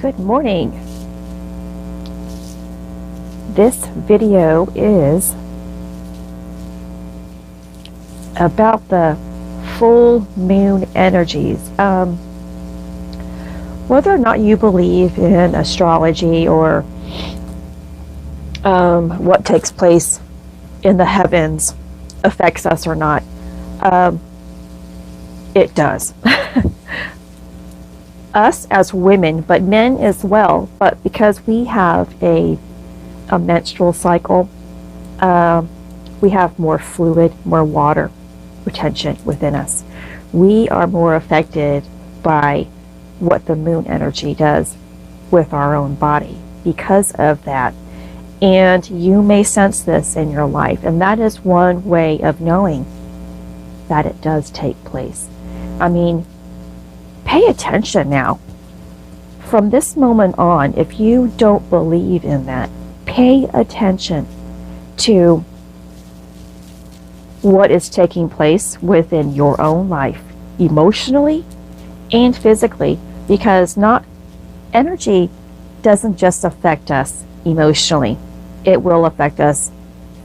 Good morning. This video is about the full moon energies. Whether or not you believe in astrology or what takes place in the heavens affects us or not, it does. Us as women, but men as well, but because we have a menstrual cycle, we have more fluid, more water retention within us. We are more affected by what the moon energy does with our own body because of that. And you may sense this in your life, and that is one way of knowing that it does take place. I mean, pay attention now. From this moment on, if you don't believe in that, pay attention to what is taking place within your own life, emotionally and physically, because energy doesn't just affect us emotionally, it will affect us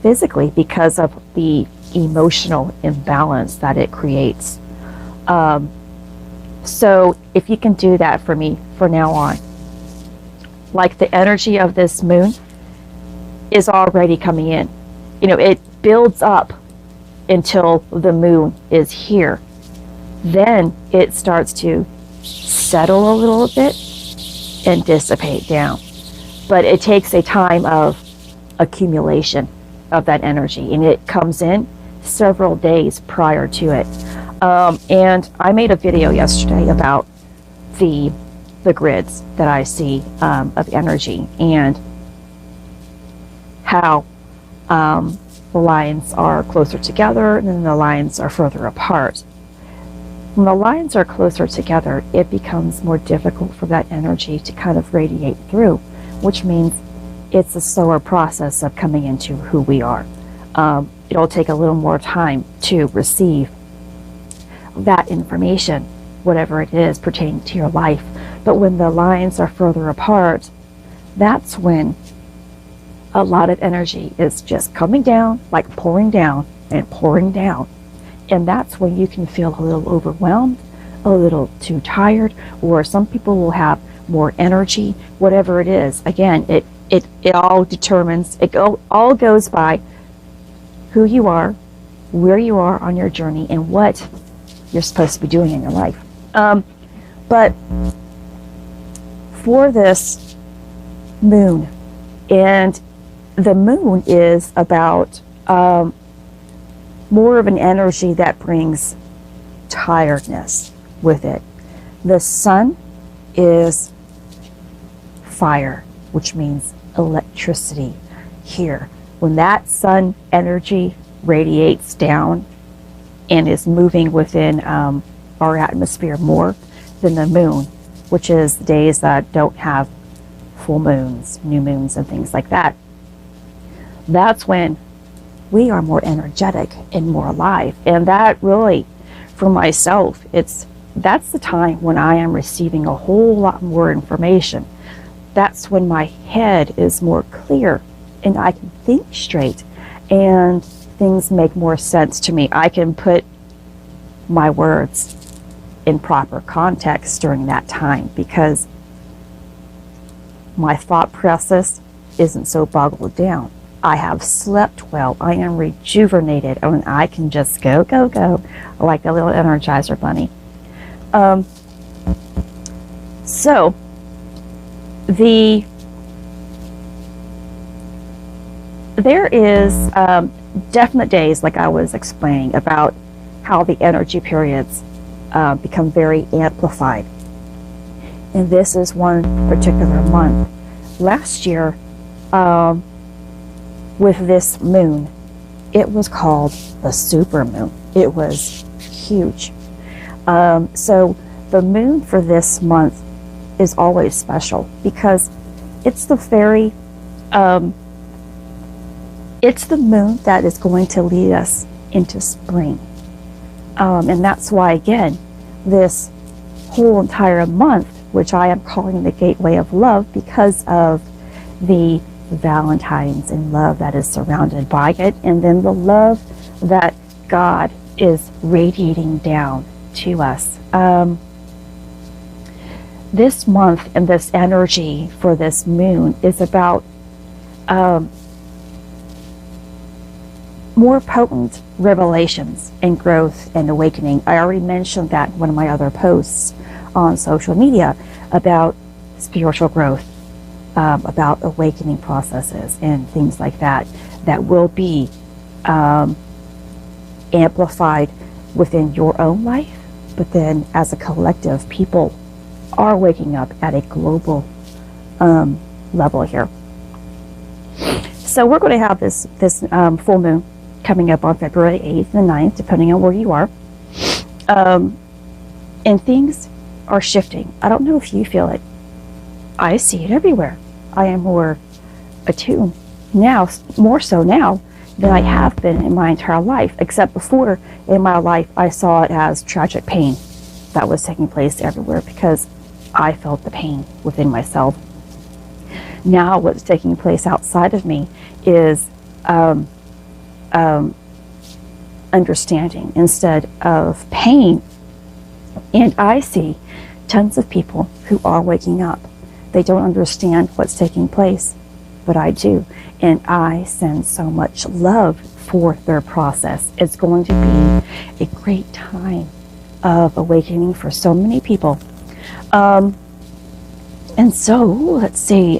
physically because of the emotional imbalance that it creates. So if you can do that for me from now on, like the energy of this moon is already coming in. You know, it builds up until the moon is here. Then it starts to settle a little bit and dissipate down. But it takes a time of accumulation of that energy, and it comes in several days prior to it. And I made a video yesterday about the grids that I see of energy and how the lines are closer together and then the lines are further apart. When the lines are closer together, it becomes more difficult for that energy to kind of radiate through, which means it's a slower process of coming into who we are. It'll take a little more time to receive that information, whatever it is pertaining to your life. But when the lines are further apart, that's when a lot of energy is just coming down, like pouring down and pouring down. And that's when you can feel a little overwhelmed, a little too tired, or some people will have more energy, whatever it is. Again, it all determines, all goes by who you are, where you are on your journey, and what you're supposed to be doing in your life. But for this moon, and the moon is about more of an energy that brings tiredness with it. The sun is fire, which means electricity here. When that sun energy radiates down and is moving within our atmosphere more than the moon, which is the days that don't have full moons, new moons, and things like that, that's when we are more energetic and more alive. And that really, for myself, that's the time when I am receiving a whole lot more information. That's when my head is more clear and I can think straight and things make more sense to me. I can put my words in proper context during that time because my thought process isn't so boggled down. I have slept well. I am rejuvenated, and I can just go, go, go, like a little Energizer bunny. So there is definite days, like I was explaining, about how the energy periods become very amplified. And this is one particular month. Last year, with this moon, it was called the super moon. It was huge. So the moon for this month is always special because it's the moon that is going to lead us into spring. And that's why, again, this whole entire month which I am calling the gateway of love because of the Valentine's and love that is surrounded by it, and then the love that God is radiating down to us. This month and this energy for this moon is about more potent revelations and growth and awakening. I already mentioned that in one of my other posts on social media about spiritual growth, about awakening processes and things like that, that will be amplified within your own life, but then as a collective, people are waking up at a global level here. So we're going to have this full moon coming up on February 8th and 9th, depending on where you are. And things are shifting. I don't know if you feel it. I see it everywhere. I am more attuned now, more so now, than I have been in my entire life, except before in my life I saw it as tragic pain that was taking place everywhere because I felt the pain within myself. Now what's taking place outside of me is understanding instead of pain. And I see tons of people who are waking up. They don't understand what's taking place, but I do. And I send so much love for their process. It's going to be a great time of awakening for so many people. And so, let's see.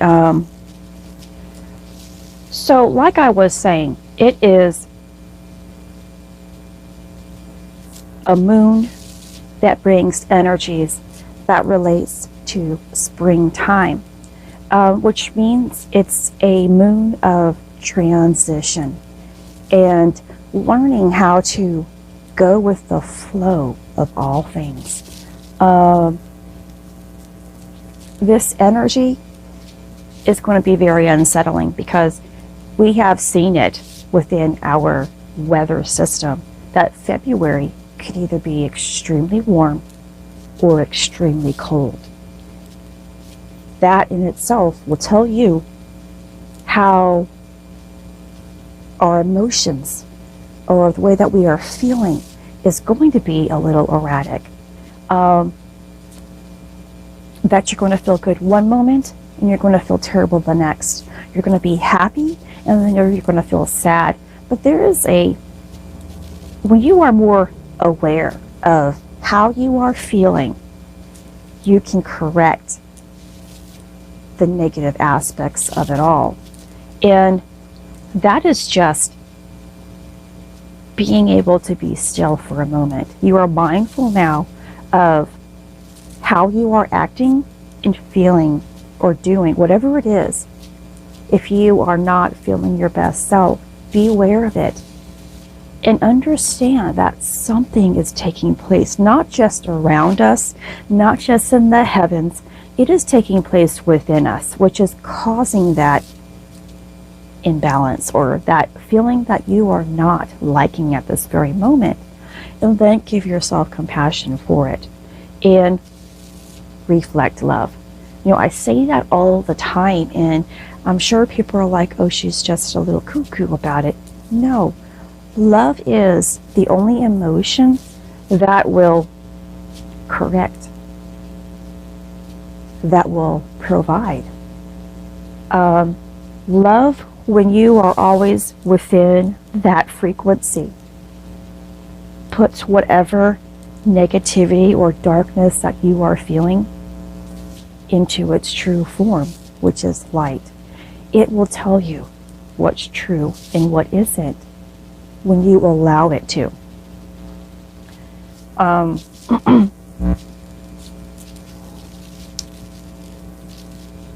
So, like I was saying, it is a moon that brings energies that relates to springtime, which means it's a moon of transition and learning how to go with the flow of all things. This energy is going to be very unsettling because we have seen it within our weather system that February could either be extremely warm or extremely cold. That in itself will tell you how our emotions or the way that we are feeling is going to be a little erratic. That you're going to feel good one moment and you're going to feel terrible the next. You're going to be happy and then you're going to feel sad. But there is when you are more aware of how you are feeling, you can correct the negative aspects of it all. And that is just being able to be still for a moment. You are mindful now of how you are acting and feeling or doing, whatever it is. If you are not feeling your best self, be aware of it and understand that something is taking place, not just around us, not just in the heavens. It is taking place within us, which is causing that imbalance or that feeling that you are not liking at this very moment. And then give yourself compassion for it and reflect love. You know, I say that all the time, and I'm sure people are like, oh, she's just a little cuckoo about it. No, love is the only emotion that will correct, that will provide. Love, when you are always within that frequency, puts whatever negativity or darkness that you are feeling into its true form, which is light. It will tell you what's true and what isn't when you allow it to.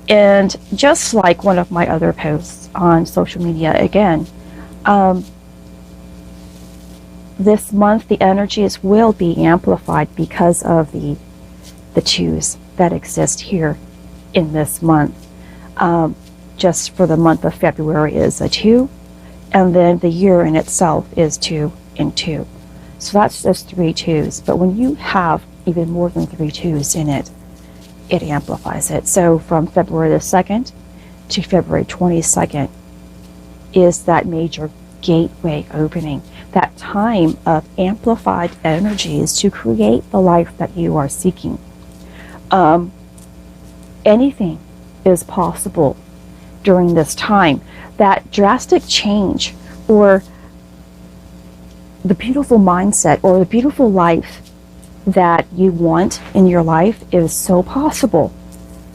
And just like one of my other posts on social media, again, this month the energies will be amplified because of the twos that exist here in this month. Just for the month of February is a 2, and then the year in itself is 2 and 2. So that's just 3 2s. But when you have even more than 3 2s in it, it amplifies it. So from February the 2nd to February 22nd is that major gateway opening, that time of amplified energies to create the life that you are seeking. Anything is possible during this time. That drastic change, or the beautiful mindset, or the beautiful life that you want in your life is so possible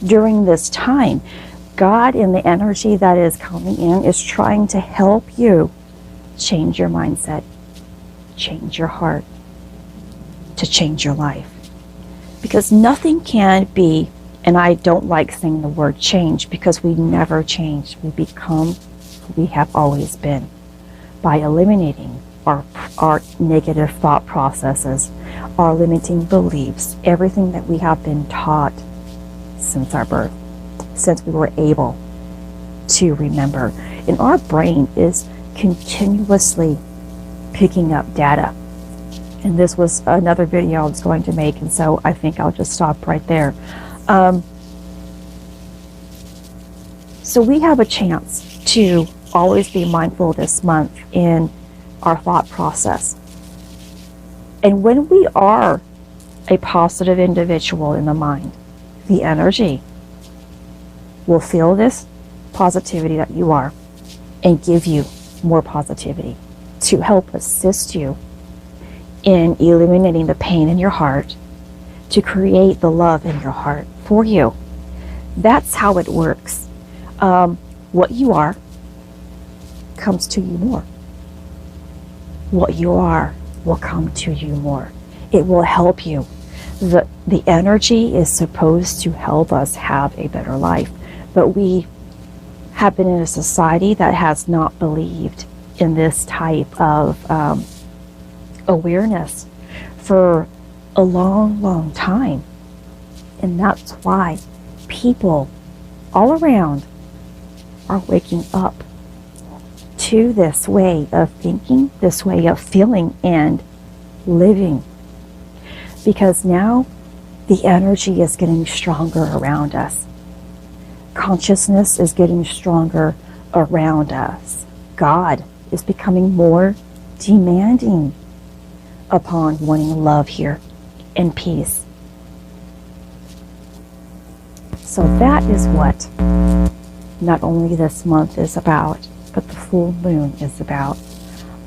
during this time. God, in the energy that is coming in, is trying to help you change your mindset, change your heart, to change your life. Because nothing can be, and I don't like saying the word change, because we never change. We become who we have always been by eliminating our negative thought processes, our limiting beliefs, everything that we have been taught since our birth, since we were able to remember. And our brain is continuously picking up data. And this was another video I was going to make, and so I think I'll just stop right there. So we have a chance to always be mindful this month in our thought process. And when we are a positive individual in the mind, the energy will feel this positivity that you are and give you more positivity to help assist you in eliminating the pain in your heart, to create the love in your heart for you. That's how it works. What you are comes to you more. What you are will come to you more. It will help you. The energy is supposed to help us have a better life, but we have been in a society that has not believed in this type of awareness for a long, long time. And that's why people all around are waking up to this way of thinking, this way of feeling and living. Because now the energy is getting stronger around us. Consciousness is getting stronger around us. God is becoming more demanding upon wanting love here and peace. So that is what not only this month is about, but the full moon is about.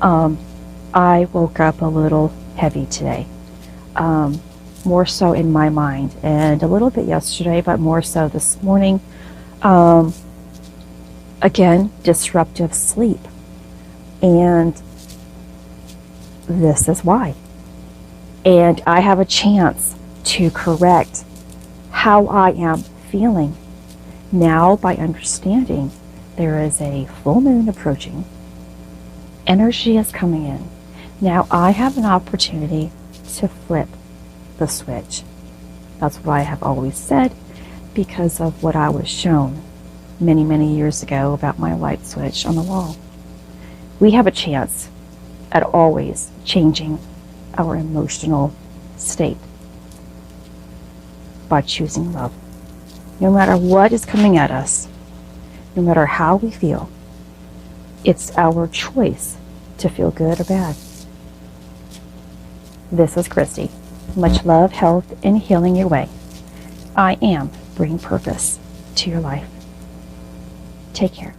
I woke up a little heavy today, more so in my mind, and a little bit yesterday, but more so this morning. Again, disruptive sleep. And this is why. And I have a chance to correct how I am feeling now by understanding there is a full moon approaching. Energy is coming in. Now I have an opportunity to flip the switch. That's what I have always said, because of what I was shown many, many years ago about my light switch on the wall. We have a chance at always changing our emotional state by choosing love. No matter what is coming at us, no matter how we feel, it's our choice to feel good or bad. This is Christy. Much love, health, and healing your way. I am bringing purpose to your life. Take care.